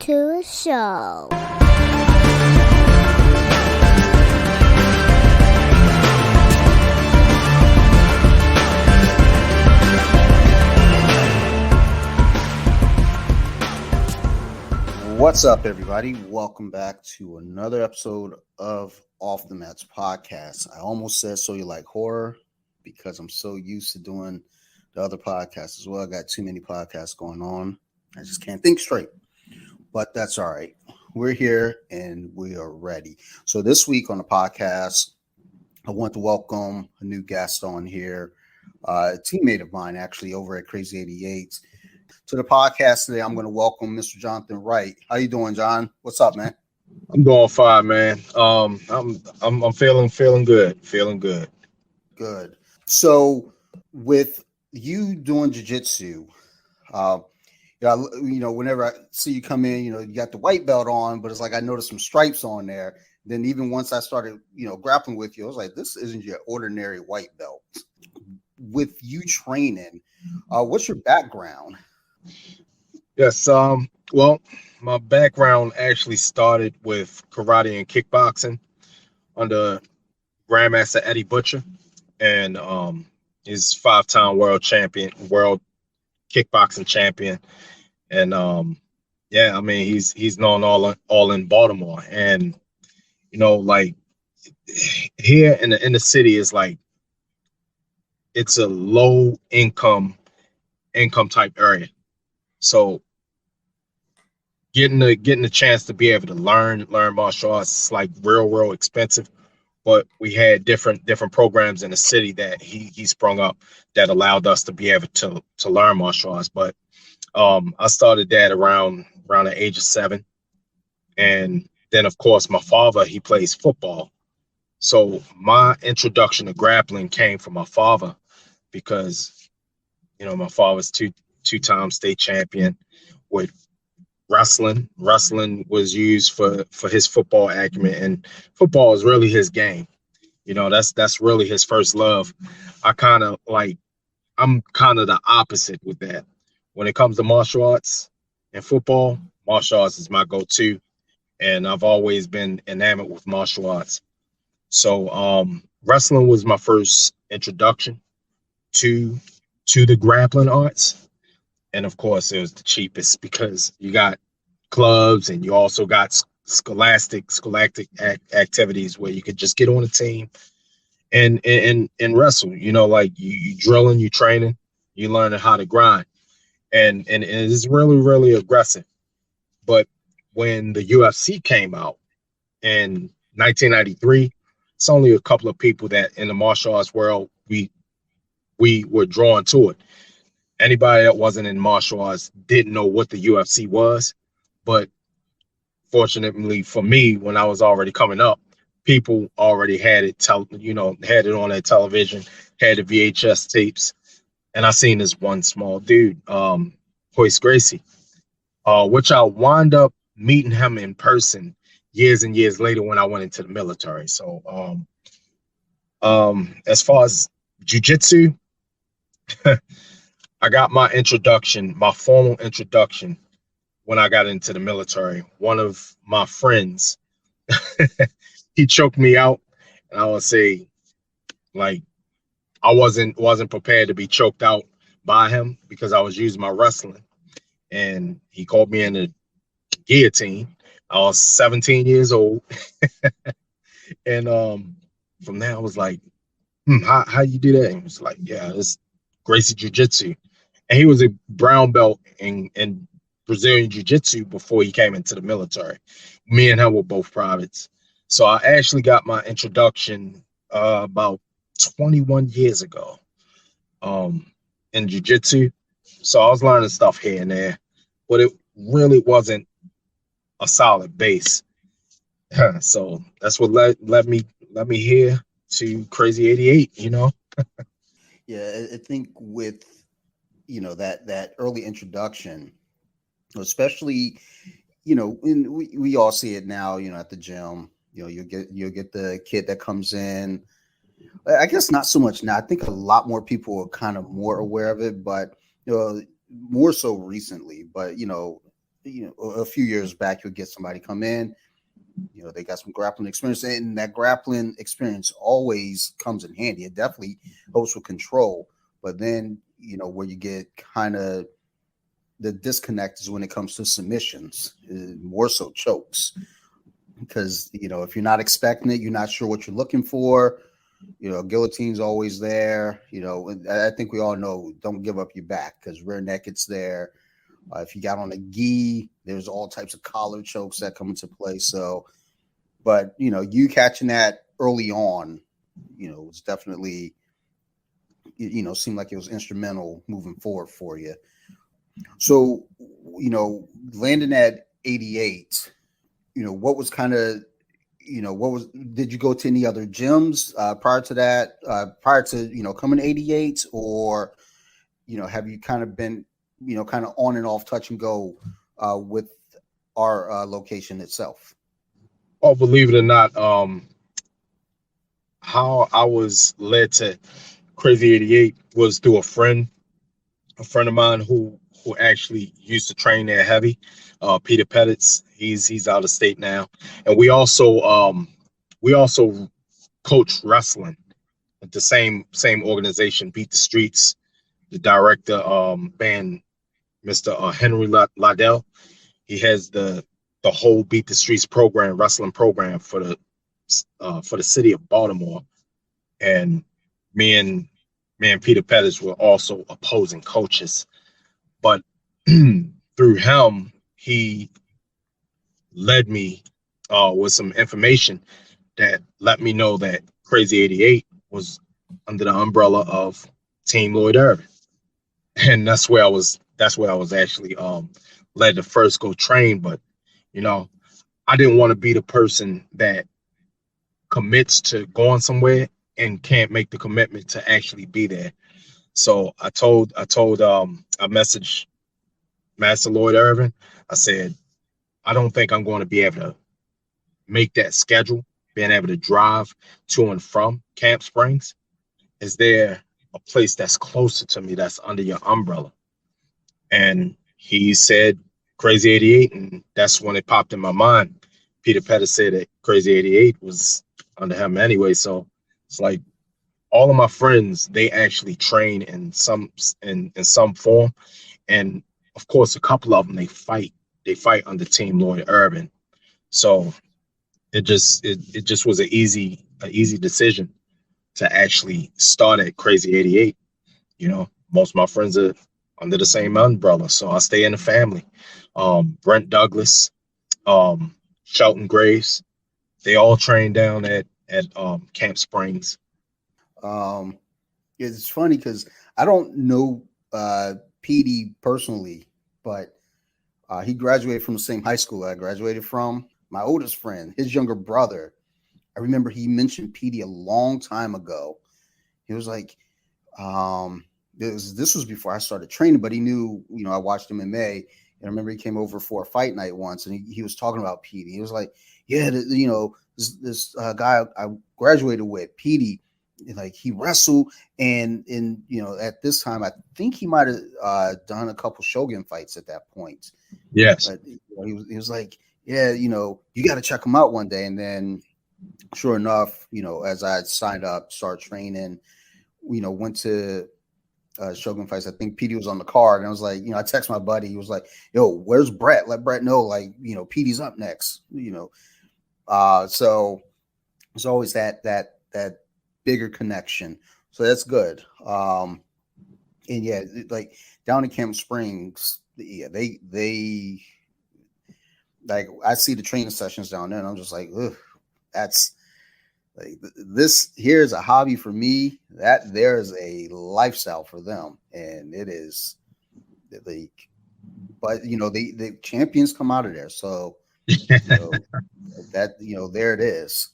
to a show. What's up, everybody? Welcome back to another episode of Off the Mats podcast. I almost said So You Like Horror because I'm so used to doing the other podcasts as well. I got too many podcasts going on. I just can't think straight, but that's all right. We're here and we are ready. So this week on the podcast, I want to welcome a new guest on here, a teammate of mine actually over at Crazy 88. To the podcast today, I'm going to welcome Mr. Jonathon Wright. How you doing, John? What's up, man? I'm doing fine, man. I'm feeling good. Good. So, with you doing jiu-jitsu, whenever I see you come in, you got the white belt on, but it's like I noticed some stripes on there. Then even once I started, grappling with you, I was like, this isn't your ordinary white belt. With you training, what's your background? Yes. Well, my background actually started with karate and kickboxing under Grandmaster Eddie Butcher, and he's 5-time world kickboxing champion, and he's known all in Baltimore, and like here in the inner city is like it's a low income type area. So getting the chance to be able to learn martial arts is like real expensive. But we had different programs in the city that he sprung up that allowed us to be able to learn martial arts. But I started that around the age of 7. And then of course my father, he plays football. So my introduction to grappling came from my father because my father's two-time state champion with wrestling. Wrestling was used for his football acumen, and football is really his game. That's really his first love. I'm kind of the opposite with that. When it comes to martial arts and football, martial arts is my go-to, and I've always been enamored with martial arts. So wrestling was my first introduction to the grappling arts. And of course, it was the cheapest because you got clubs and you also got scholastic activities where you could just get on a team and wrestle. Like you drilling, you training, you learning how to grind, and it is really aggressive. But when the UFC came out in 1993, it's only a couple of people that in the martial arts world we were drawn to it. Anybody that wasn't in martial arts didn't know what the UFC was. But fortunately for me, when I was already coming up, people already had it, had it on their television, had the VHS tapes. And I seen this one small dude, Hoist Gracie, which I wound up meeting him in person years and years later when I went into the military. So as far as jiu-jitsu, I got my formal introduction when I got into the military. One of my friends, he choked me out, and I would say, like, I wasn't prepared to be choked out by him because I was using my wrestling, and he called me in the guillotine. I was 17 years old, and from there I was like, how you do that? And he was like, yeah, it's Gracie Jiu-Jitsu. And he was a brown belt in Brazilian Jiu-Jitsu before he came into the military. Me and him were both privates. So I actually got my introduction about 21 years ago in Jiu-Jitsu. So I was learning stuff here and there, but it really wasn't a solid base. So that's what led me here to Crazy 88, Yeah, I think with that early introduction, especially and we all see it now, at the gym. You'll get the kid that comes in. I guess not so much now. I think a lot more people are kind of more aware of it, but more so recently. But a few years back, you'll get somebody come in, they got some grappling experience, and that grappling experience always comes in handy. It definitely helps with control, but then, where you get kind of the disconnect is when it comes to submissions, more so chokes, because, if you're not expecting it, you're not sure what you're looking for. Guillotine's always there. I think we all know, don't give up your back, because rear naked's there. If you got on a gi, there's all types of collar chokes that come into play. So, but you catching that early on, it's definitely, seemed like it was instrumental moving forward for you. So, landing at 88, what was kind of, did you go to any other gyms prior to that, prior to, coming to 88, or, have you kind of been, kind of on and off, touch and go with our location itself? Oh, believe it or not, how I was led to Crazy 88 was through a friend of mine who actually used to train there heavy. Peter Pettitz, he's out of state now, and we also coach wrestling at the same organization, Beat the Streets. The director, band Mr. Henry Liddell, he has the whole Beat the Streets program, wrestling program for the city of Baltimore, and me and Peter Pettis were also opposing coaches, but through him, he led me with some information that let me know that Crazy 88 was under the umbrella of Team Lloyd Irvin, and that's where I was actually led to first go train. But you know, I didn't want to be the person that commits to going somewhere and can't make the commitment to actually be there. So I messaged Master Lloyd Irvin. I said, I don't think I'm going to be able to make that schedule, being able to drive to and from Camp Springs. Is there a place that's closer to me that's under your umbrella? And he said Crazy 88, and that's when it popped in my mind. Peter Pettis said that Crazy 88 was under him anyway. So it's like all of my friends, they actually train in some form. And of course, a couple of them they fight under Team Lloyd Irvin. So it just was an easy decision to actually start at Crazy 88. Most of my friends are under the same umbrella, so I stay in the family. Brent Douglas, Shelton Graves, they all train down at Camp Springs. Um, it's funny because I don't know PD personally, but he graduated from the same high school I graduated from. My oldest friend, his younger brother, I remember he mentioned PD a long time ago. He was like, this was before I started training, but he knew, I watched him in May. And I remember he came over for a fight night once, and he was talking about PD. He was like, yeah, this guy I graduated with, PD, like he wrestled, and at this time I think he might have done a couple Shogun fights at that point. Yes. But he was like, yeah, you got to check him out one day. And then sure enough, as I signed up, started training, went to Shogun fights. I think PD was on the card, and I was like, I text my buddy. He was like, yo, where's Brett? Let Brett know, like, PD's up next, so it's always that bigger connection. So that's good. And yeah, like down in Camp Springs, yeah, they like, I see the training sessions down there, and I'm just like, ugh, that's like, this here's a hobby for me, that there's a lifestyle for them, and it is like, but the champions come out of there, so that there it is.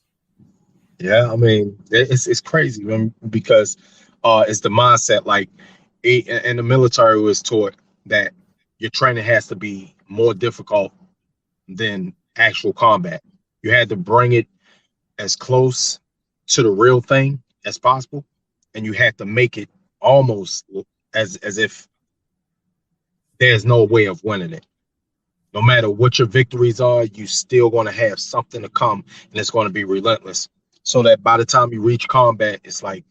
Yeah, I mean, it's crazy, man, because it's the mindset. Like, in the military, was taught that your training has to be more difficult than actual combat. You had to bring it as close to the real thing as possible, and you had to make it almost as if there's no way of winning it. no matter what your victories are, you still going to have something to come, and it's going to be relentless. So that by the time you reach combat, it's like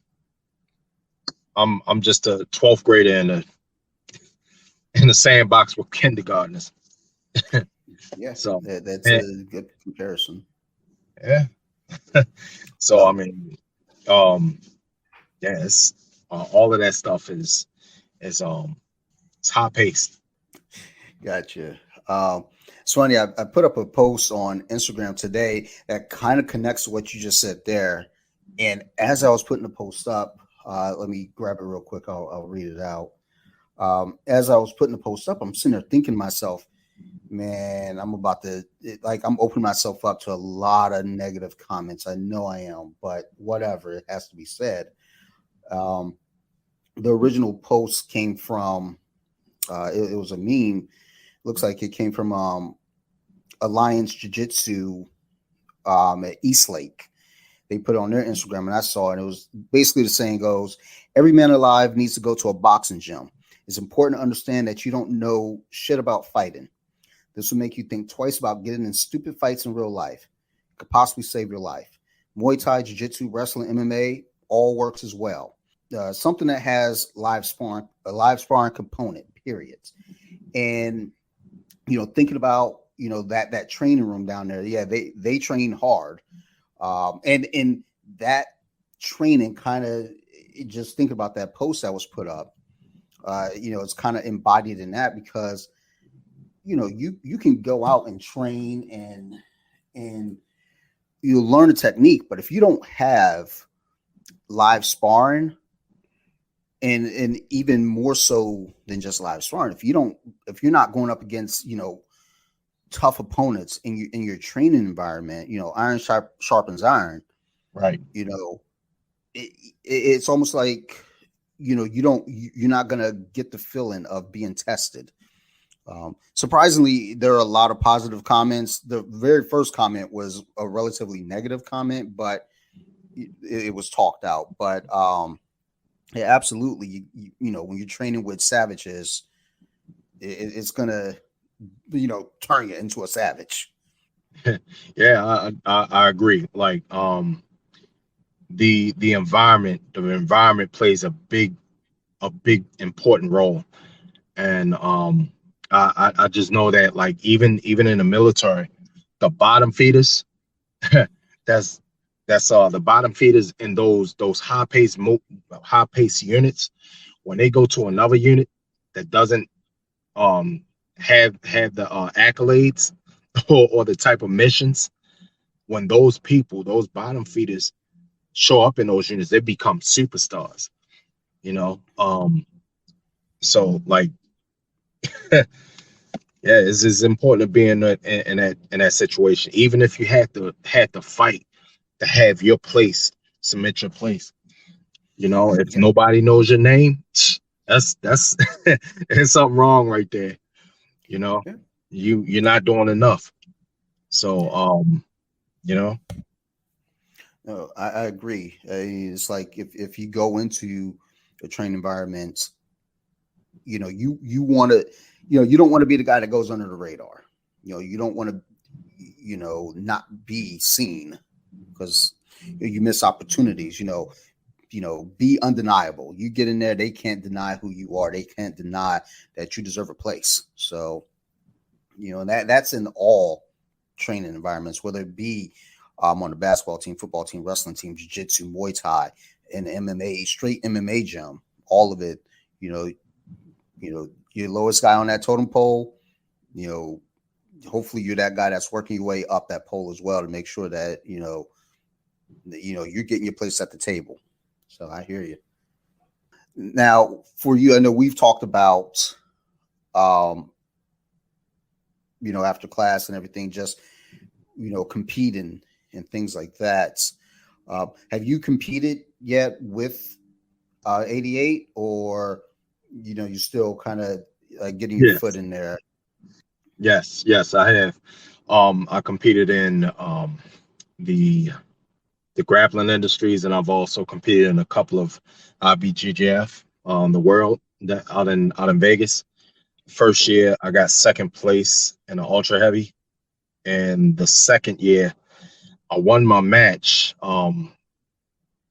I'm just a 12th grader in the sandbox with kindergartners. Yeah, So that's and, a good comparison. yeah. So I Oh, mean, um, yeah, it's all of that stuff is it's hot paced. gotcha. It's funny. I put up a post on Instagram today that kind of connects to what you just said there. And as I was putting the post up, let me grab it real quick. I'll read it out. As I was putting the post up, I'm sitting there thinking to myself, man, I'm about to I'm opening myself up to a lot of negative comments. I know I am, but whatever, it has to be said. Um, the original post came from it was a meme. Looks like it came from Alliance Jiu Jitsu at Eastlake. They put it on their Instagram, and I saw it. And it was basically the saying goes, "Every man alive needs to go to a boxing gym. It's important to understand that you don't know shit about fighting. This will make you think twice about getting in stupid fights in real life. It could possibly save your life. Muay Thai, Jiu Jitsu, wrestling, MMA, all works as well. Something that has a live sparring component, period." And thinking about that training room down there, yeah, they train hard, and in that training, kind of just think about that post that was put up. It's kind of embodied in that because you can go out and train and you learn a technique, but if you don't have live sparring, and even more so than just live sparring, if you're not going up against tough opponents in your training environment, iron sharpens iron. Right. you know it's almost like you're not gonna get the feeling of being tested. Surprisingly, there are a lot of positive comments. The very first comment was a relatively negative comment, but it was talked out. But yeah, absolutely. When you're training with savages, it's gonna turn you into a savage. Yeah, I agree. Like the environment plays a big important role. And I just know that, like, even in the military, the bottom feeders, that's the bottom feeders in those high paced units, when they go to another unit that doesn't um have the accolades or the type of missions, when those bottom feeders show up in those units, they become superstars, you know. So like yeah, it's important to be in that situation, even if you had to fight to have your place, submit your place. If Yeah, nobody knows your name, that's there's something wrong right there. You know, yeah. you're not doing enough. So you know, No, I agree. It's like if you go into a training environment, you want to, you don't want to be the guy that goes under the radar. You don't want to, not be seen because you miss opportunities. Be undeniable. You get in there, they can't deny who you are. They can't deny that you deserve a place. So, that's in all training environments, whether it be on the basketball team, football team, wrestling team, jiu-jitsu, Muay Thai, and MMA, straight MMA gym, all of it. You know, you're the lowest guy on that totem pole. You know, hopefully you're that guy that's working your way up that pole as well to make sure that you're getting your place at the table. So I hear you. Now, for you, I know we've talked about, um, after class and everything, just competing and things like that. Have you competed yet with 88, or you're still kind of getting your foot yes, in there? yes, I have. I competed in the grappling industries, and I've also competed in a couple of IBJJF, the world that out in Vegas. First year, I got second place in the ultra heavy, and the second year, I won my match. I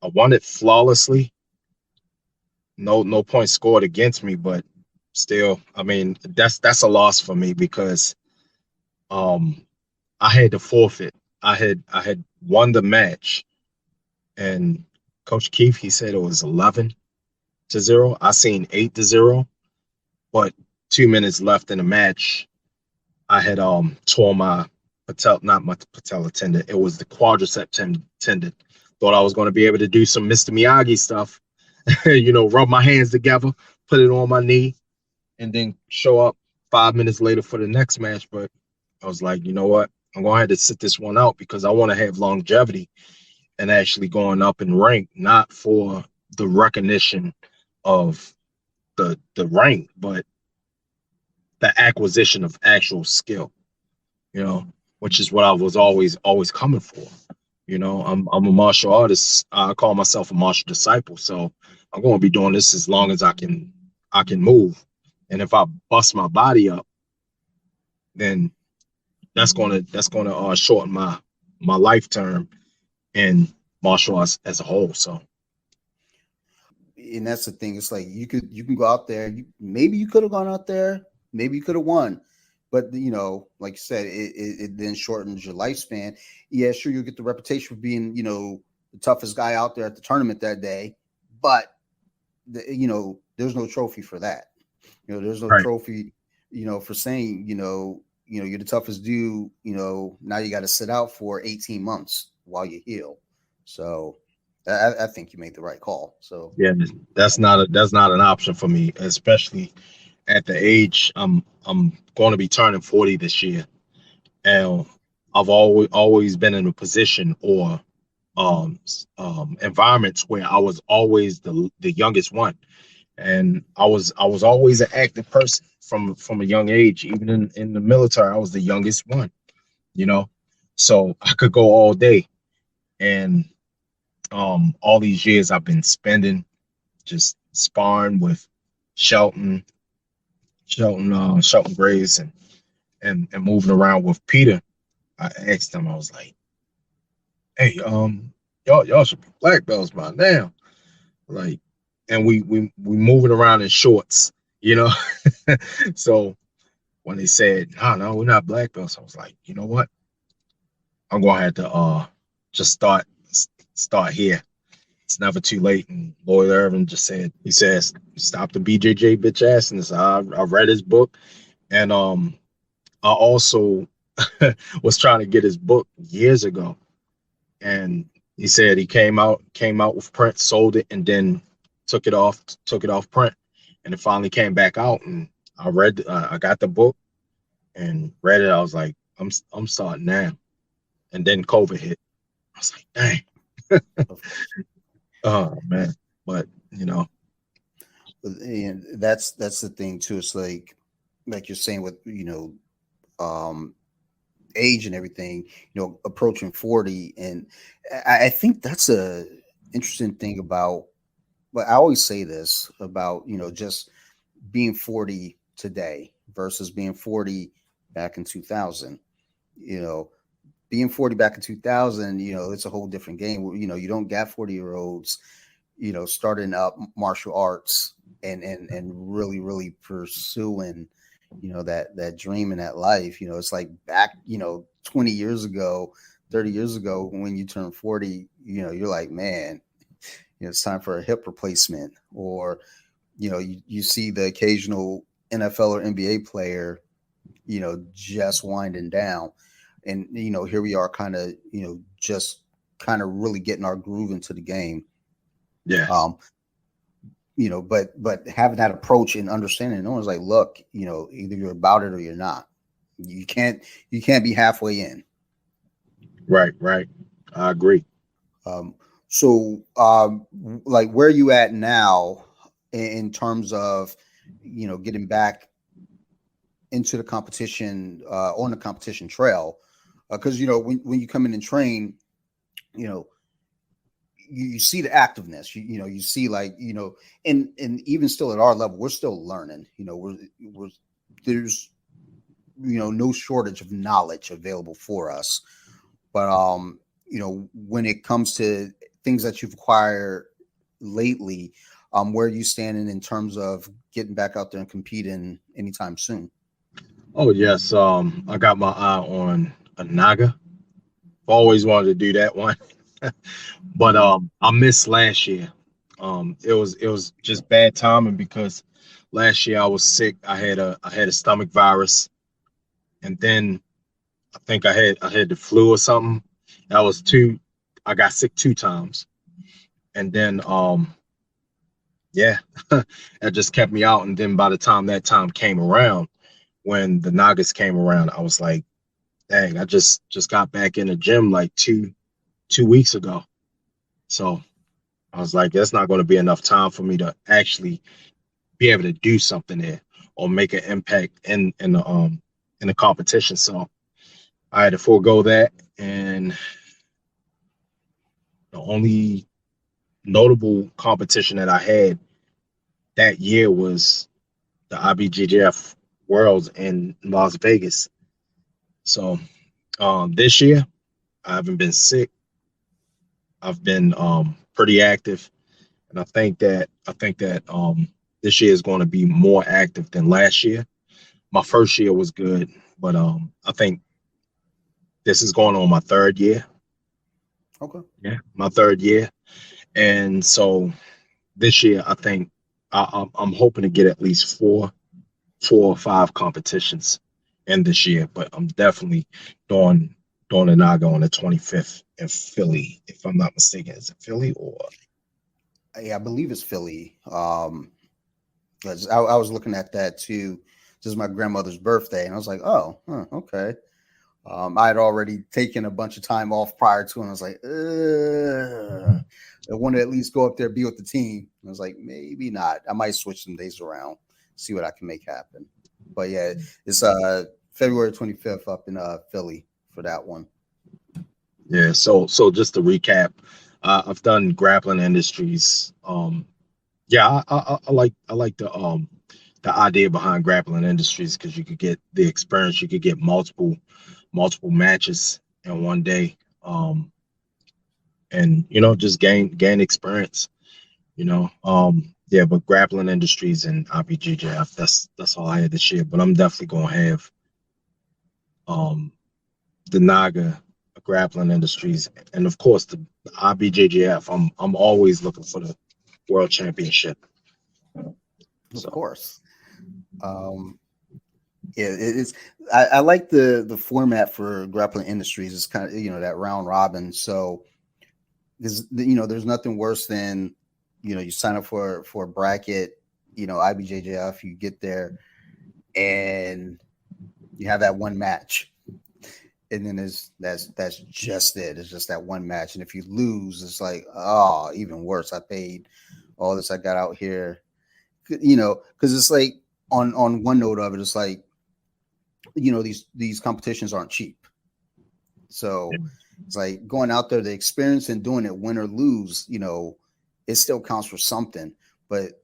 won it flawlessly. No points scored against me, but still, I mean, that's a loss for me because um I had to forfeit. I had won the match, and Coach Keith, he said it was 11-0. I seen 8-0, but 2 minutes left in the match, I had tore my not my patella tendon. It was the quadricep tendon. Thought I was going to be able to do some Mr. Miyagi stuff, rub my hands together, put it on my knee, and then show up 5 minutes later for the next match. But I was like, you know what? I'm going to have to sit this one out because I want to have longevity and actually going up in rank, not for the recognition of the rank, but the acquisition of actual skill, which is what I was always coming for. I'm a martial artist. I call myself a martial disciple. So I'm going to be doing this as long as I can move. And if I bust my body up, then that's gonna shorten my life term in martial arts as a whole. So And that's the thing. It's like you can go out there. Maybe you could have gone out there. Maybe you could have won, but like you said, it then shortens your lifespan. Yeah, sure, you'll get the reputation for being the toughest guy out there at the tournament that day, but there's no trophy for that. There's no right. trophy, for saying you're the toughest dude. Now you got to sit out for 18 months while you heal. So I think you made the right call. So Yeah, that's not an option for me, especially at the age I'm going to be turning 40 this year, and I've always been in a position or environments where I was always the youngest one, and I was always an active person from a young age. Even in the military, I was the youngest one, you know, so I could go all day, and all these years I've been spending just sparring with Shelton, Shelton Graves, and moving around with Peter. I asked him, I was like, "Hey, y'all should be black belts by now." Like, and we moving around in shorts, you know. So when they said, "No, we're not black belts," I was like, you know what? I'm gonna have to just start here. It's never too late. And Lloyd Irvin just said, he says, "Stop the BJJ bitch ass." And I read his book, and I also was trying to get his book years ago, and he said he came out with print, sold it, and then took it off print, and it finally came back out, and I got the book and read it. I was like, I'm starting now, and then COVID hit. I was like, dang, oh man, but and that's the thing too. It's like you're saying with um age and everything, approaching 40. And I think that's a interesting thing about, but I always say this about, just being 40 today versus being 40 back in 2000. You know, being 40 back in 2000, it's a whole different game. You don't got 40-year-olds, starting up martial arts and really, really pursuing, that dream and that life. It's like back, 20 years ago, 30 years ago, when you turn 40, you're like, man, it's time for a hip replacement. Or, you see the occasional NFL or NBA player, just winding down. And, here we are kind of, just kind of really getting our groove into the game. yes, Um, but having that approach and understanding, no one's like, look, either you're about it or you're not. You can't be halfway in. right, I agree. Um, like, where are you at now in terms of, getting back into the competition, on the competition trail? Because, when you come in and train, you know, you see the activeness, you see, like, and even still at our level, we're still learning, we're there's no shortage of knowledge available for us. But when it comes to things that you've acquired lately, where are you standing in terms of getting back out there and competing anytime soon? Oh yes, I got my eye on a Naga. Always wanted to do that one, but I missed last year. It was just bad timing because last year I was sick. I had a stomach virus, and then I think I had the flu or something. That was two. I got sick 2 times, and then yeah, that just kept me out. And then by the time that time came around, when the Nagas came around, I was like, dang, I just got back in the gym like two weeks ago. So I was like, that's not going to be enough time for me to actually be able to do something there or make an impact in the competition. So I had to forego that, and the only notable competition that I had that year was the IBJJF Worlds in Las Vegas. So this year I haven't been sick. I've been pretty active, and I think that this year is going to be more active than last year. My first year was good, but I think this is going on my third year. Okay. Yeah, my third year, and so this year I think I'm hoping to get at least four or five competitions in this year. But I'm definitely doing the Naga on the 25th in Philly, if I'm not mistaken. Is it Philly or? Yeah, I believe it's Philly. 'Cause I was looking at that too. This is my grandmother's birthday, and I was like, oh, huh, okay. I had already taken a bunch of time off prior to, and I was like, I want to at least go up there, be with the team. And I was like, maybe not. I might switch some days around, see what I can make happen. But yeah, it's February 25th up in Philly for that one. Yeah. So just to recap, I've done grappling industries. Yeah, I like the idea behind grappling industries because you could get the experience, you could get multiple matches in one day, and just gain experience. Yeah, but grappling industries and IBJJF, that's all I had this year. But I'm definitely gonna have um the Naga grappling industries, and of course the IBJJF. I'm always looking for the world championship. Of So course. Um, yeah, it's. I like the format for grappling industries. It's kind of that round robin. So there's nothing worse than you sign up for a bracket, IBJJF. You get there and you have that one match, and then that's just it. It's just that one match, and if you lose, it's like, oh, even worse. I paid all this. I got out here, because it's like on one note of it, it's like these competitions aren't cheap. yeah. So it's like going out there, the experience and doing it, win or lose, it still counts for something. But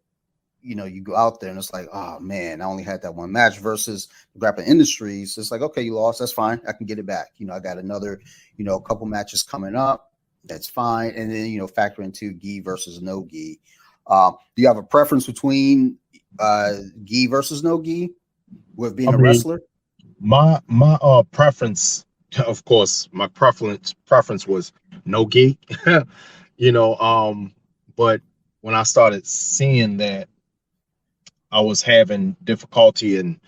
you go out there and it's like, oh man, I only had that one match versus grappling industries. It's like, okay, you lost, that's fine. I can get it back. I got another, a couple matches coming up. That's fine. And then, factor into gi versus no gi. Do you have a preference between gi versus no gi with being I a mean, wrestler? my preference, of course, my preference was no gi. you know, um, but when I started seeing that I was having difficulty in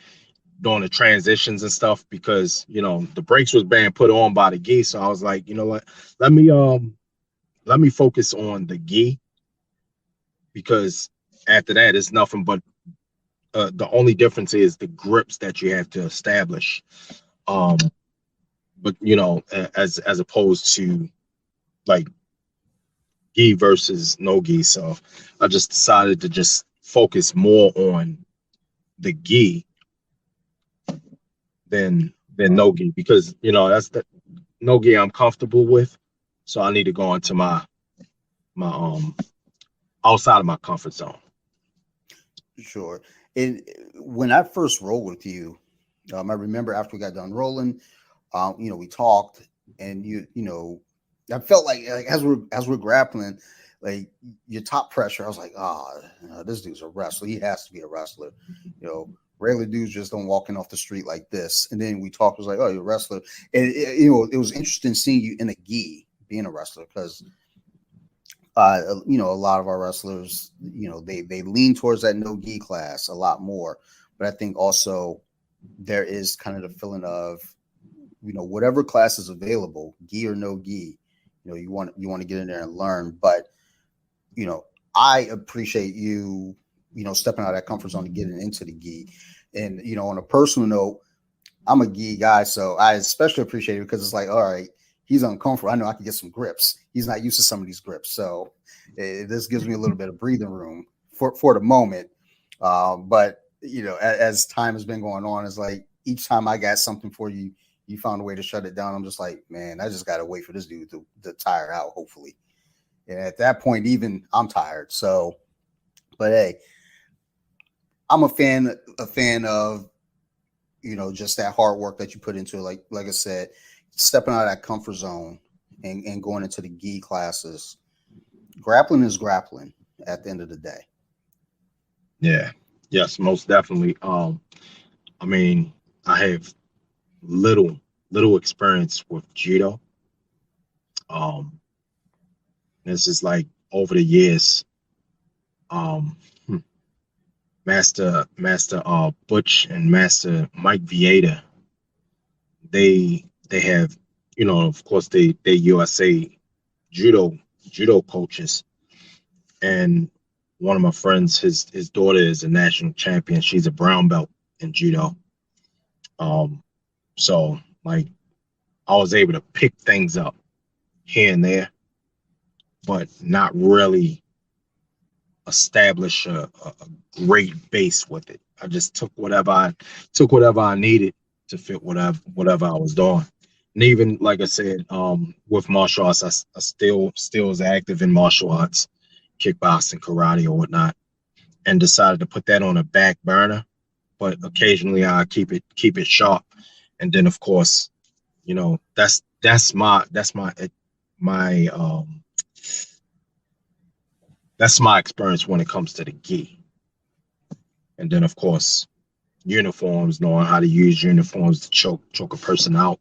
doing the transitions and stuff because the brakes was being put on by the gi, so I was like, you know what, let me let me focus on the gi because after that it's nothing but the only difference is the grips that you have to establish. Um, but as opposed to like gi versus no gi. So I just decided to just focus more on the gi than no gi because that's the no gi I'm comfortable with. So I need to go into my outside of my comfort zone. Sure. And when I first rolled with you, I remember after we got done rolling, we talked, and I felt like as we're grappling, like your top pressure. I was like, this dude's a wrestler. He has to be a wrestler. Regular dudes just don't walk in off the street like this. And then we talked. It was like, oh, you're a wrestler, and it was interesting seeing you in a gi being a wrestler because. A lot of our wrestlers, they lean towards that no gi class a lot more. But I think also there is kind of the feeling of, whatever class is available, gi or no gi, you want to get in there and learn. But I appreciate you, stepping out of that comfort zone and getting into the gi. And on a personal note, I'm a gi guy, so I especially appreciate it because it's like, all right, he's uncomfortable. I know I can get some grips. He's not used to some of these grips, so this gives me a little bit of breathing room for the moment. But as time has been going on, it's like each time I got something for you, you found a way to shut it down. I'm just like, man, I just got to wait for this dude to tire out, hopefully. And at that point, even I'm tired. So, but hey, I'm a fan of just that hard work that you put into it. Like I said, stepping out of that comfort zone and going into the gi classes. Grappling is grappling at the end of the day. Yeah. Yes, most definitely. I mean, I have little experience with judo. This is like over the years. Um, Master Butch and Master Mike Vieta, they have, of course they USA judo coaches, and one of my friends, his daughter is a national champion. She's a brown belt in judo. So like I was able to pick things up here and there, but not really establish a great base with it. I just took whatever I needed to fit whatever I was doing. And even like I said, with martial arts, I still is active in martial arts, kickboxing, karate, or whatnot, and decided to put that on a back burner. But occasionally I keep it sharp, and then of course, that's my that's my experience when it comes to the gi. And then of course, uniforms, knowing how to use uniforms to choke a person out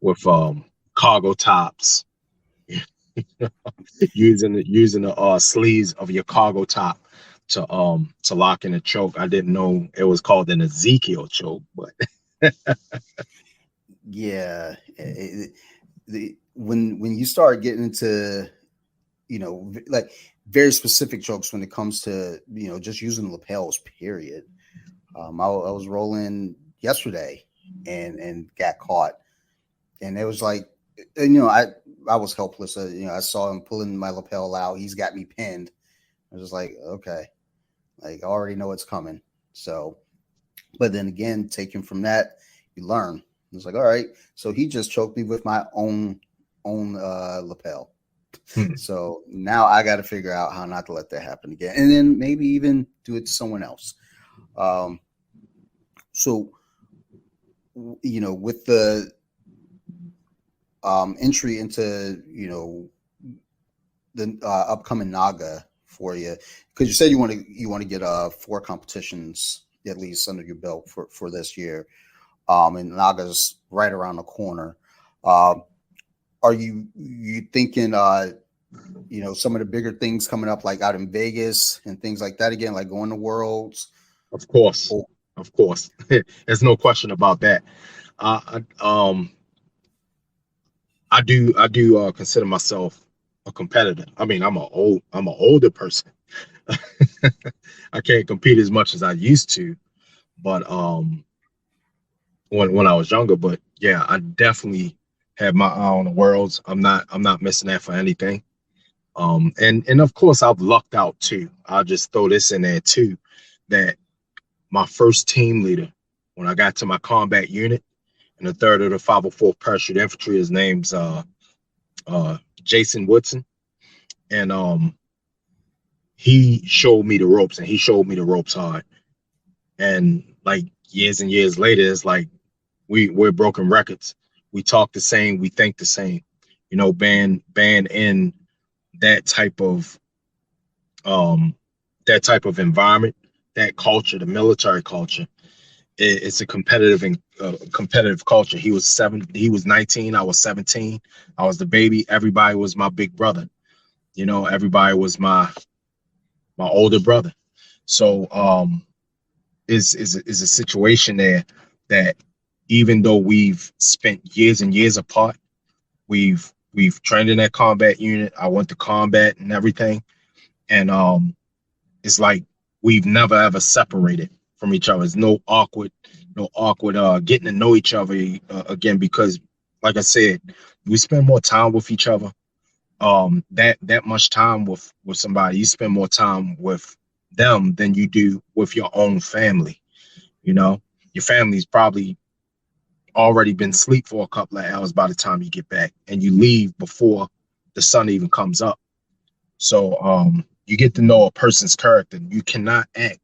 with cargo tops, using the sleeves of your cargo top to lock in a choke. I didn't know it was called an Ezekiel choke, but yeah, when you start getting into like very specific chokes when it comes to just using lapels, period. I was rolling yesterday and got caught, and it was like, I was helpless. I saw him pulling my lapel out. He's got me pinned. I was just like, okay, like I already know it's coming. So, but then again, taking from that, you learn. It's like, all right, so he just choked me with my own lapel. So now I got to figure out how not to let that happen again, and then maybe even do it to someone else. So with the entry into the upcoming Naga for you, because you said you want to get 4 competitions at least under your belt for this year, and Naga's right around the corner. Are you thinking some of the bigger things coming up, like out in Vegas and things like that again, like going to Worlds? Of course, there's no question about that. I do consider myself a competitor. I mean, I'm an older person. I can't compete as much as I used to, but when I was younger. But yeah, I definitely have my eye on the Worlds. I'm not missing that for anything. And of course I've lucked out too. I'll just throw this in there too, that my first team leader, when I got to my combat unit and the 3rd of the 504th Parachute Infantry, his name's Jason Woodson, and he showed me the ropes, and he showed me the ropes hard. And like years and years later, it's like we're broken records. We talk the same, we think the same. You know, band in that type of um environment, that culture, the military culture. It's a competitive and competitive culture. He was 19, I was 17. I was the baby. Everybody was my big brother. You know, everybody was my older brother. So is a situation there that even though we've spent years and years apart, we've trained in that combat unit. I went to combat and everything, and it's like we've never ever separated from each other. There's no awkward getting to know each other again, because like I said, we spend more time with each other. That much time with somebody, you spend more time with them than you do with your own family. You know, your family's probably already been asleep for a couple of hours by the time you get back, and you leave before the sun even comes up. So you get to know a person's character. You cannot act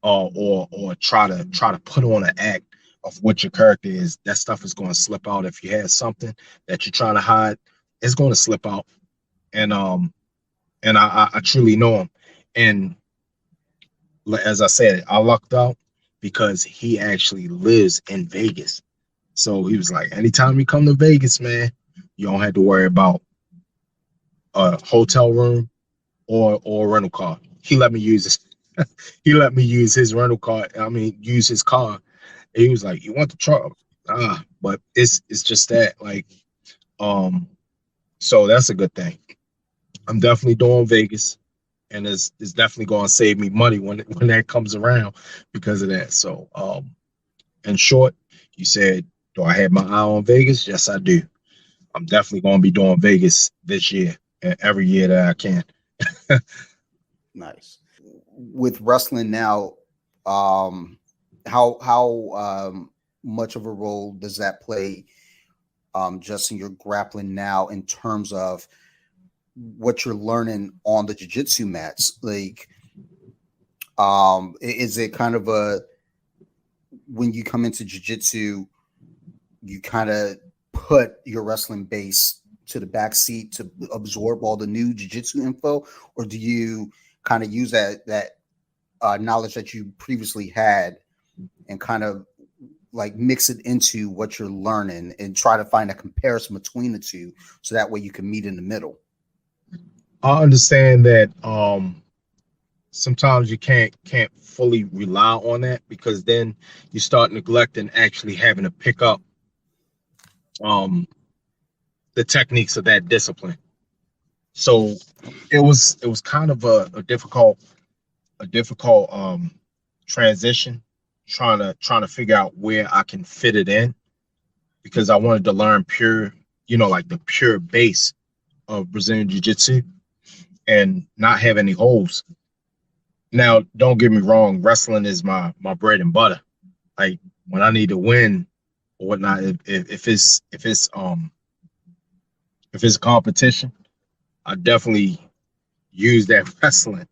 or try to put on an act of what your character is. That stuff is going to slip out. If you have something that you're trying to hide, it's going to slip out. And I truly know him. And as I said, I lucked out because he actually lives in Vegas. So he was like, anytime you come to Vegas, man, you don't have to worry about a hotel room or a rental car. He let me use this. He let me use his rental car. I mean, use his car. And he was like, "You want the truck?" But it's just that like um. So that's a good thing. I'm definitely doing Vegas, and it's definitely going to save me money when that comes around because of that. So in short, you said, do I have my eye on Vegas? Yes, I do. I'm definitely going to be doing Vegas this year and every year that I can. Nice. With wrestling now, how much of a role does that play, just in your grappling now, in terms of what you're learning on the jiu-jitsu mats? Like, is it kind of a, when you come into jiu-jitsu, you kind of put your wrestling base to the back seat to absorb all the new jiu-jitsu info, or do you kind of use that knowledge that you previously had and kind of like mix it into what you're learning and try to find a comparison between the two, so that way you can meet in the middle? I understand that sometimes you can't fully rely on that, because then you start neglecting actually having to pick up um the techniques of that discipline. So it was kind of a difficult transition, trying to figure out where I can fit it in, because I wanted to learn pure, like the pure base of Brazilian Jiu-Jitsu and not have any holes. Now, don't get me wrong, wrestling is my bread and butter. Like when I need to win or whatnot, if it's competition, I definitely use that wrestling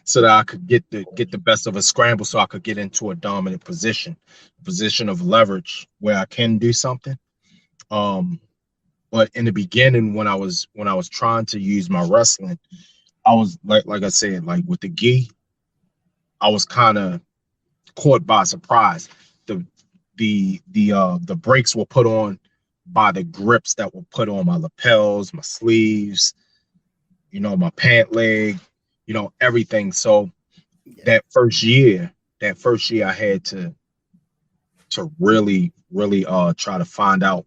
so that I could get the best of a scramble, so I could get into a dominant position, position of leverage where I can do something. Um, but in the beginning, when I was trying to use my wrestling, I was like I said, like with the gi, I was kind of caught by surprise. The the brakes were put on by the grips that were put on my lapels, my sleeves, my pant leg, everything. So Yeah. that first year I had to really try to find out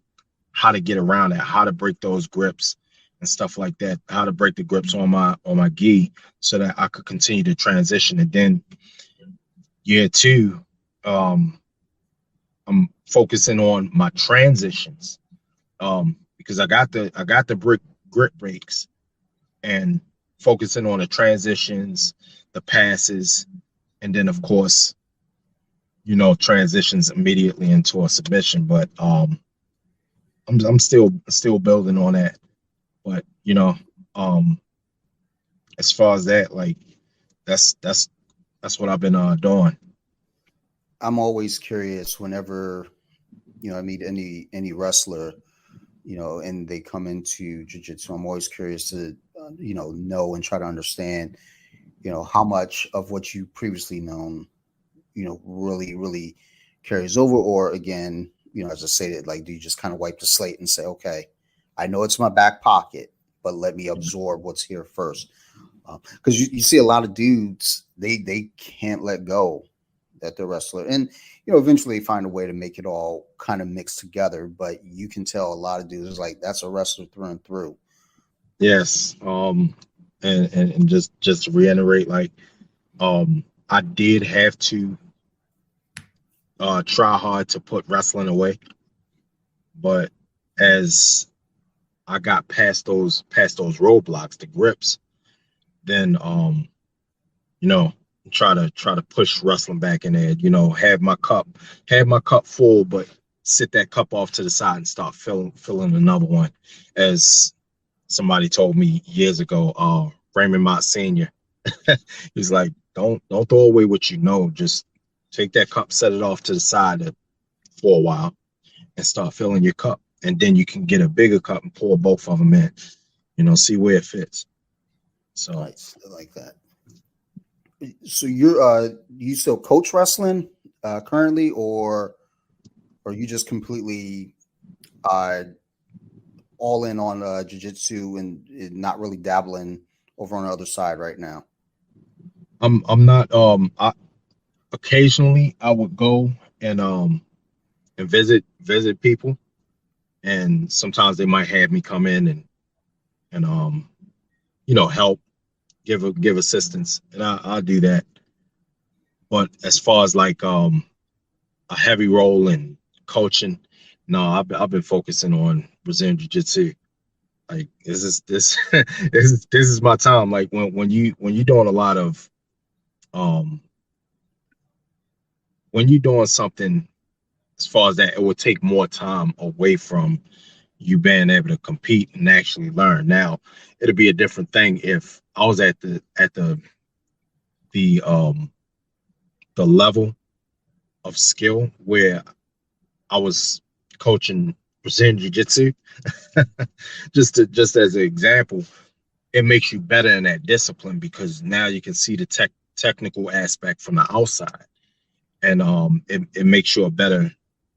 how to get around it, how to break those grips and stuff like that, how to break the grips on my gi so that I could continue to transition. And then year two, um, I'm focusing on my transitions, because I got the brick grip breaks, and focusing on the transitions, the passes, and then of course, transitions immediately into a submission. But I'm still building on that. But um, as far as that, like that's what I've been doing. I'm always curious whenever, I meet any wrestler, and they come into jiu-jitsu. I'm always curious to, know and try to understand, how much of what you previously known, really, really carries over, or again, as I stated, like, do you just kind of wipe the slate and say, okay, I know it's my back pocket, but let me absorb what's here first. Because you see a lot of dudes, they can't let go that they're wrestler, and eventually find a way to make it all kind of mix together. But you can tell a lot of dudes is like that's a wrestler through and through. Yes. And just to reiterate, like, I did have to try hard to put wrestling away, but as I got past those roadblocks, the grips, then you know, try to push wrestling back in there. Have my cup full, but sit that cup off to the side and start filling another one. As somebody told me years ago, Raymond Mott Sr. He's like, don't throw away what you know. Just take that cup, set it off to the side for a while, and start filling your cup. And then you can get a bigger cup and pour both of them in. See where it fits. So Nice, I like that. So you still coach wrestling currently, or you just completely uh all in on jiu-jitsu and not really dabbling over on the other side right now? I'm not occasionally I would go and visit people, and sometimes they might have me come in and help, give assistance, and I'll do that. But as far as like a heavy role in coaching, no, I've been focusing on Brazilian Jiu-Jitsu. Like, this this is my time. Like, when you're doing a lot of um when you're doing something as far as that, it will take more time away from you being able to compete and actually learn. Now, it'll be a different thing if I was the um the level of skill where I was coaching Brazilian Jiu-Jitsu. Just as an example, it makes you better in that discipline because now you can see the technical aspect from the outside, and it makes you a better.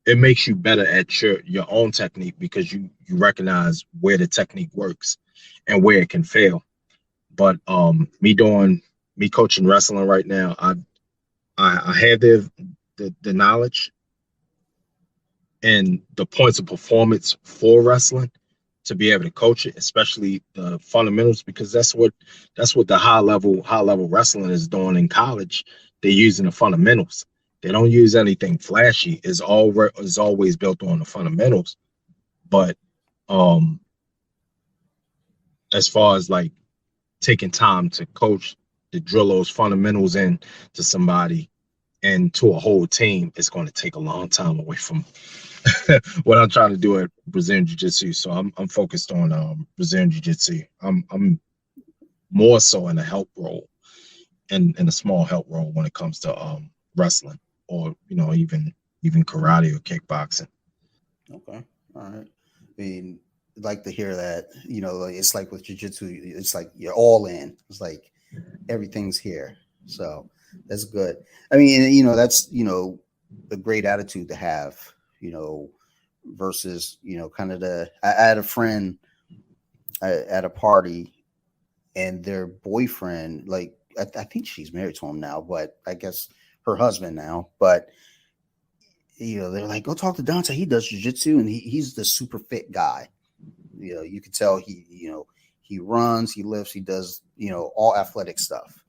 It makes you better at your own technique because you recognize where the technique works and where it can fail. But me coaching wrestling right now, I have the knowledge and the points of performance for wrestling to be able to coach it, especially the fundamentals, because that's what the high level wrestling is doing in college. They're using the fundamentals. They don't use anything flashy. It's always built on the fundamentals. But um, as far as like taking time to coach, to drill those fundamentals in to somebody and to a whole team, it's going to take a long time away from what I'm trying to do at Brazilian Jiu-Jitsu. So I'm focused on Brazilian Jiu-Jitsu. I'm more so in a help role and in a small help role when it comes to wrestling, or even karate or kickboxing. Okay, all right. I mean, I'd like to hear that. Like, it's like with jiu-jitsu, it's like you're all in. It's like everything's here. So that's good. I mean, that's a great attitude to have. Versus kind of I had a friend at a party, and their boyfriend, like, I think she's married to him now, but I guess her husband now. But they're like, go talk to Dante. He does jujitsu, and he's the super fit guy. You can tell he runs, he lifts, he does all athletic stuff.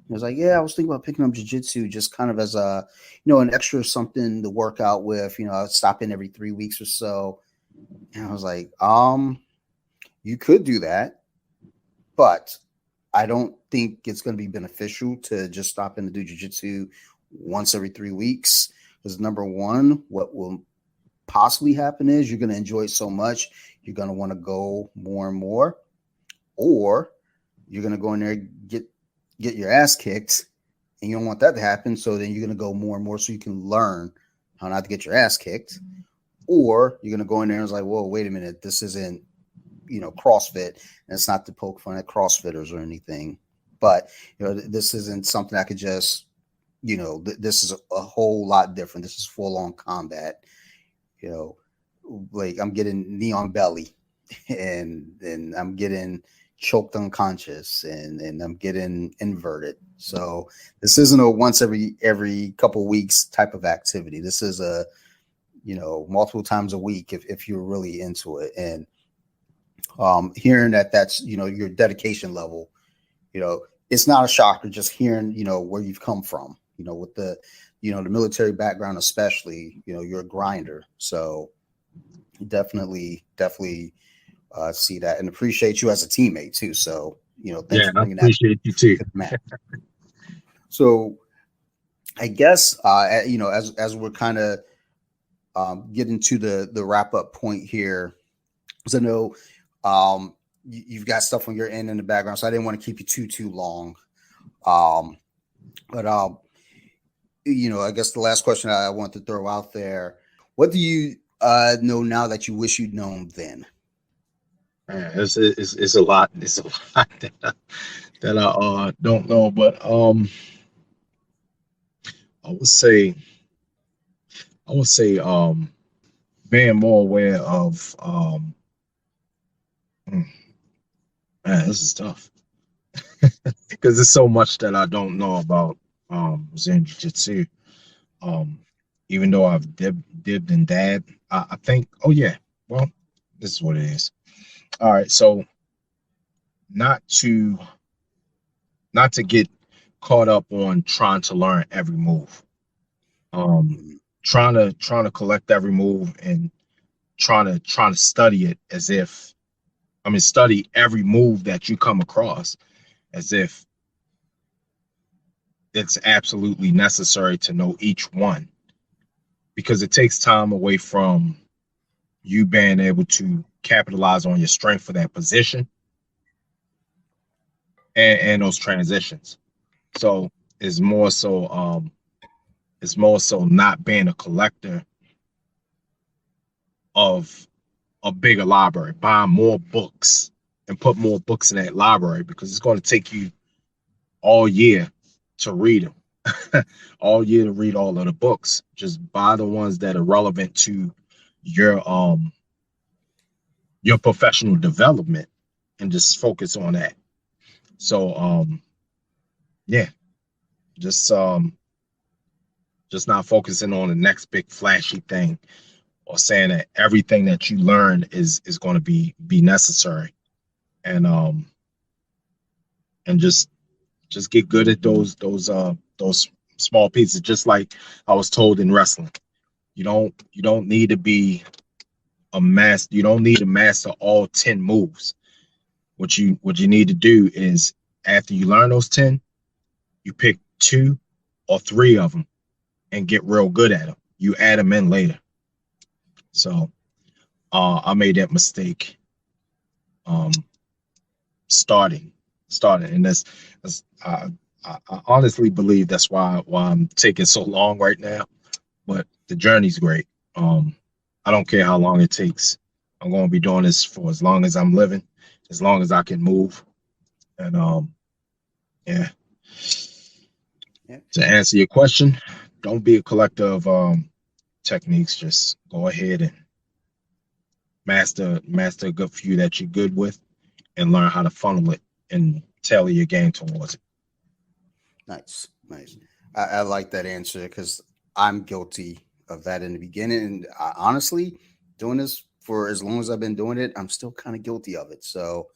I was like, yeah, I was thinking about picking up jiu-jitsu just kind of as a, an extra something to work out with. I'd stop in every 3 weeks or so. And I was like, you could do that, but I don't think it's going to be beneficial to just stop in to do jiu-jitsu once every 3 weeks. Because number one, what will possibly happen is you're going to enjoy it so much, you're going to want to go more and more, or you're going to go in there, get your ass kicked, and you don't want that to happen. So then you're going to go more and more so you can learn how not to get your ass kicked. Or you're going to go in there and it's like, whoa, wait a minute, this isn't, CrossFit, and it's not to poke fun at CrossFitters or anything, but this isn't something I could just, this is a whole lot different. This is full on combat. You know, like I'm getting knee on belly, and I'm getting choked unconscious, and I'm getting inverted. So this isn't a once every couple weeks type of activity. This is a multiple times a week if you're really into it. And hearing that's your dedication level, it's not a shocker just hearing where you've come from, with the the military background, especially, you're a grinder. So definitely see that and appreciate you as a teammate too. So thanks Yeah, for I bringing that appreciate you too. to the mat. So I guess as we're kind of getting to the wrap up point here, because I know you've got stuff on your end in the background, so I didn't want to keep you too long. But I guess the last question I want to throw out there: what do you know now that you wish you'd known then? Man, it's a lot. It's a lot that I don't know, but I would say I would say being more aware of hmm, man, this is tough because there's so much that I don't know about Zen Jiu-Jitsu. Um, even though I've dibbed and dabbed, I think, oh yeah, well, this is what it is. All right, so not to not to get caught up on trying to learn every move. Um, Mhm. trying to collect every move and trying to study it as if study every move that you come across as if it's absolutely necessary to know each one because it takes time away from you being able to capitalize on your strength for that position and those transitions. So it's more so not being a collector of a bigger library, buying more books and put more books in that library because it's going to take you all year to read them, all year to read all of the books. Just buy the ones that are relevant to your professional development and just focus on that. So yeah, just um just not focusing on the next big flashy thing or saying that everything that you learn is going to be necessary and and just get good at those small pieces, just like I was told in wrestling. You don't need to be a master. You don't need to master all 10 moves. What you need to do is after you learn those 10, you pick 2 or 3 of them and get real good at them. You add them in later. So I made that mistake um starting and that's I honestly believe that's why I'm taking so long right now, but the journey's great. I don't care how long it takes. I'm going to be doing this for as long as I'm living, as long as I can move. And yeah, Yeah. to answer your question, don't be a collector of techniques. Just go ahead and master a good few that you're good with and learn how to funnel it and tailor your game towards it. Nice. I like that answer because I'm guilty of that in the beginning. And honestly, doing this for as long as I've been doing it, I'm still kind of guilty of it. So,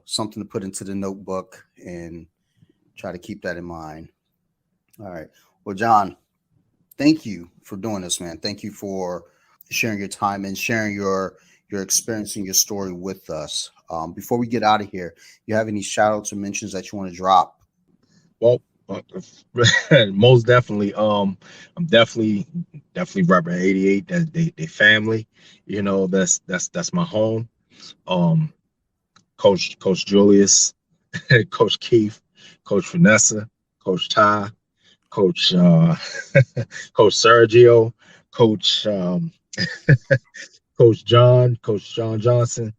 something to put into the notebook and try to keep that in mind. All right. Well, Jon, thank you for doing this, man. Thank you for sharing your time and sharing your experience and your story with us. Before we get out of here, you have any shout outs or mentions that you want to drop? Well, most definitely. I'm definitely repping 88. That they family. That's my home. Um, Coach Julius, Coach Keith, Coach Vanessa, Coach Ty, Coach Coach Sergio, Coach Coach John Johnson.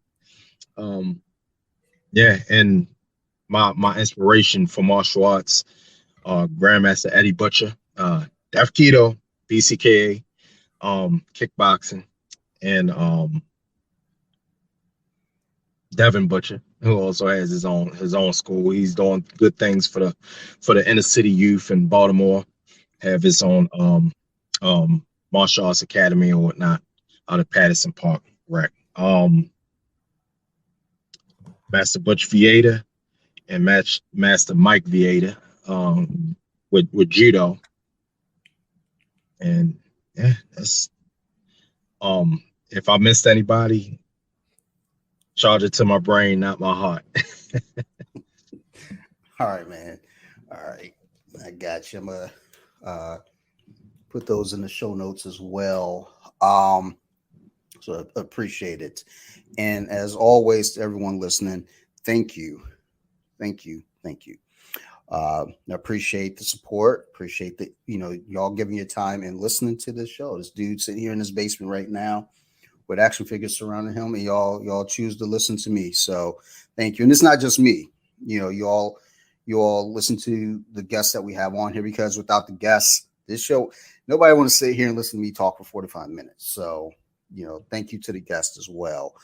Um, yeah, and my inspiration for martial arts, Grandmaster Eddie Butcher, Def Keto, BCKA, kickboxing, and Devin Butcher, who also has his own school. He's doing good things for the inner city youth in Baltimore. Have his own martial arts academy or whatnot out of Patterson Park, right? Master Butch Vieta and Master Mike Vieta, with judo, and yeah, that's if I missed anybody, charge it to my brain, not my heart. All right, man. All right, I got you. I'm gonna put those in the show notes as well. So I appreciate it. And as always, to everyone listening, thank you, thank you, thank you. I appreciate the support. Appreciate the y'all giving your time and listening to this show. This dude sitting here in his basement right now with action figures surrounding him, and y'all choose to listen to me. So thank you. And it's not just me. You all listen to the guests that we have on here, because without the guests, this show, nobody want to sit here and listen to me talk for 45 minutes. So thank you to the guests as well.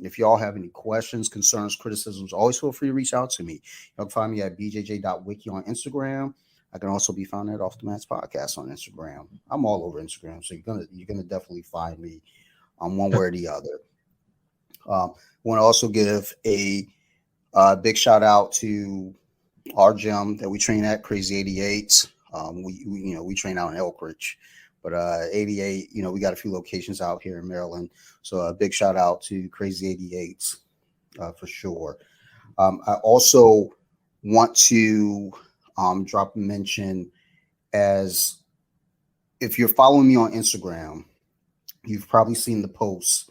If y'all have any questions, concerns, criticisms, always feel free to reach out to me. You can find me at bjj.wiki on Instagram. I can also be found at Off the Mats Podcast on Instagram. I'm all over Instagram, so you're gonna definitely find me on one way or the other. I want to also give a big shout out to our gym that we train at, Crazy 88. We train out in Elk Ridge, but 88, we got a few locations out here in Maryland. So a big shout out to Crazy 88 for sure. I also want to drop a mention, as if you're following me on Instagram, you've probably seen the posts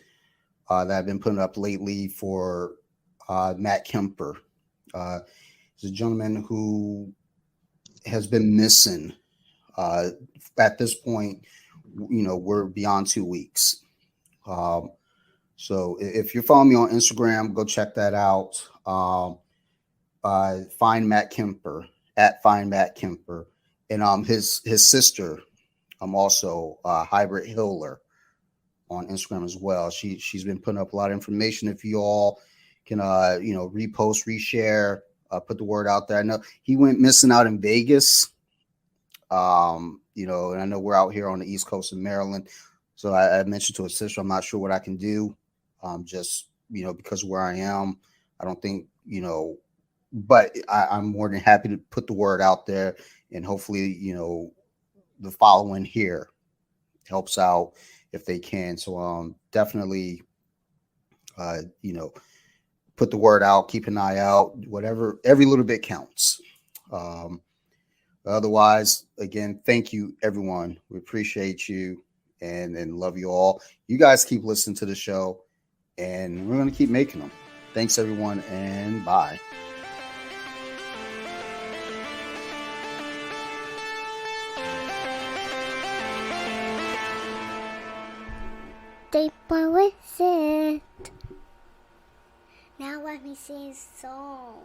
that I've been putting up lately for Matt Kemper. He's a gentleman who has been missing. At this point, we're beyond 2 weeks. So if you're following me on Instagram, go check that out. Find Matt Kemper at Find Matt Kemper, and his sister, also Hybrid Hiller on Instagram as well. She's been putting up a lot of information. If you all can repost, reshare, put the word out there. I know he went missing out in Vegas. And I know we're out here on the East Coast of Maryland. So I mentioned to his sister, I'm not sure what I can do. Just because of where I am, I don't think, but I'm more than happy to put the word out there, and hopefully, the following here helps out if they can. So definitely, put the word out, keep an eye out, whatever, every little bit counts. Otherwise, again, thank you, everyone. We appreciate you and love you all. You guys keep listening to the show, and we're going to keep making them. Thanks, everyone, and bye. Deeper with it. Now let me sing a song.